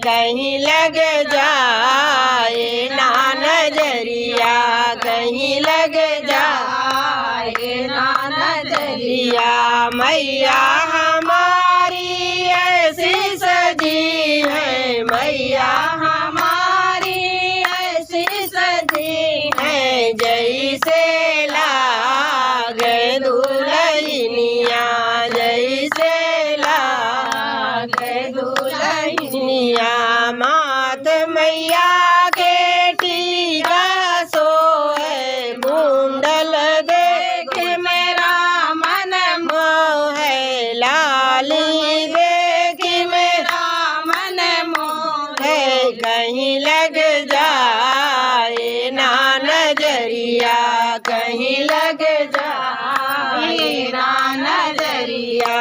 कहीं लग जाए ना नजरिया, कहीं लग जाए ना नजरिया। मैया हमारी ऐसी सजी है, मैया हमारी ऐसी सजी है, जैसे लागे दुल्हनिया, जैसे लागे दुल्हनिया। मात मैया के टीका सोए, कुंडल देख मेरा मन मोहे, लाली देख मेरा मन मोहे, कहीं लग जाए ना नजरिया, कहीं लग जाए ना नजरिया।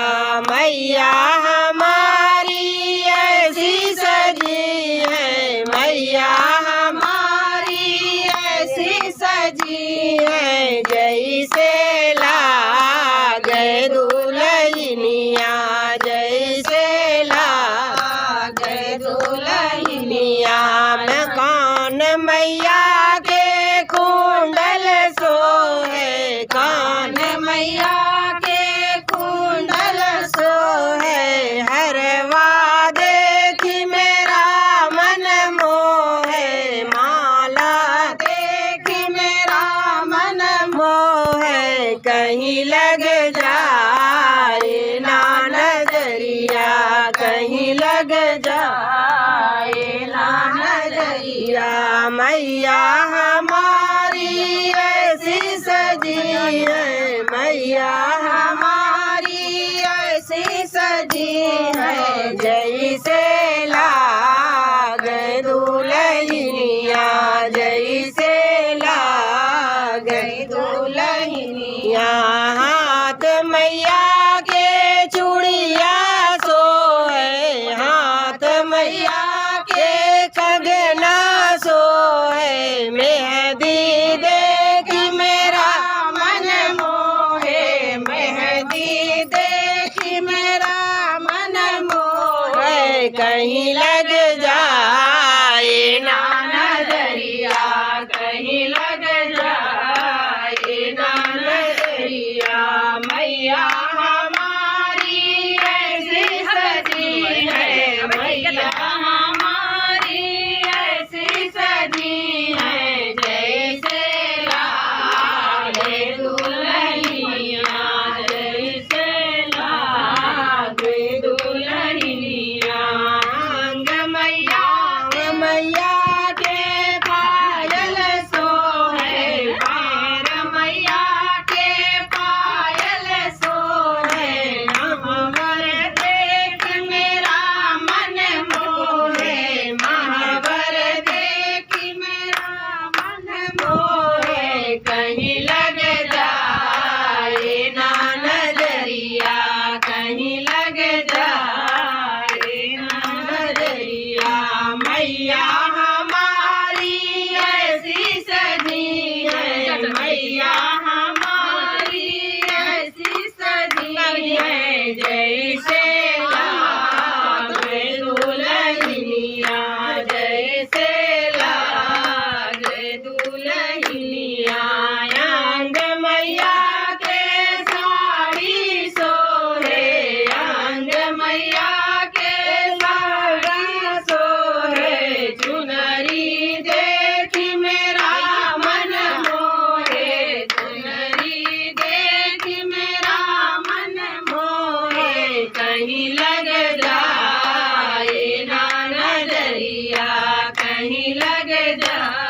मैया हमारी ऐसी सजी है, मैया हमारी ऐसी सजी है, जैसे लागे दुल्हनिया, जैसे लागे दुल्हनिया। मैं कान मैया के कुंडल सोहे, कान मैया के कुंडल सोहे, हरवा देखी मेरा मन मोहे, माला देखी मेरा मन मोहे, कहीं लग जाए ना नजरिया, कहीं लग जाए ना नजरिया। मैया हमारी ऐसी सजी है, मैया हमारी ऐसी सजी है, जैसे लागे दुल्हनिया, जैसे लागे दुल्हनिया। हाथ मैया के चूड़िया सोए, हाथ मैया के कंगना सोए, मेहंदी देखी मेरा मन मोहे, मेहंदी देखी मेरा मन मोहे, कहीं लग जाए ना नजरिया, कहीं लग जाए ना नजरिया। मैया हमारी ऐसी सजी है, मैया हमारी ऐसी सजी है, जैसे लागे दुल्हनिया, जैसे लागे दुल्हनिया। अंग मैया मैया के पायल सोहे, पैर मैया के पायल सोहे, महावर देख मेरा मन मोहे, महावर देख मेरा मन मोहे, कहीं लग जाए ना नजरिया, कहीं लग जाए ना नजरिया। मैया हमारी ऐसी सजी है, मैया हमारी ऐसी सजी है, जैसे लागे दुल्हनिया, जैसे लागे दुल्हनिया। अंग मैया के साड़ी सोहे, अंग मैया के साड़ी सोहे, चुनरी देखी मेरा मन मोहे, चुनरी देखी मेरा मन मोहे, कहीं लग जाए ना नजरिया, कहीं लग जाए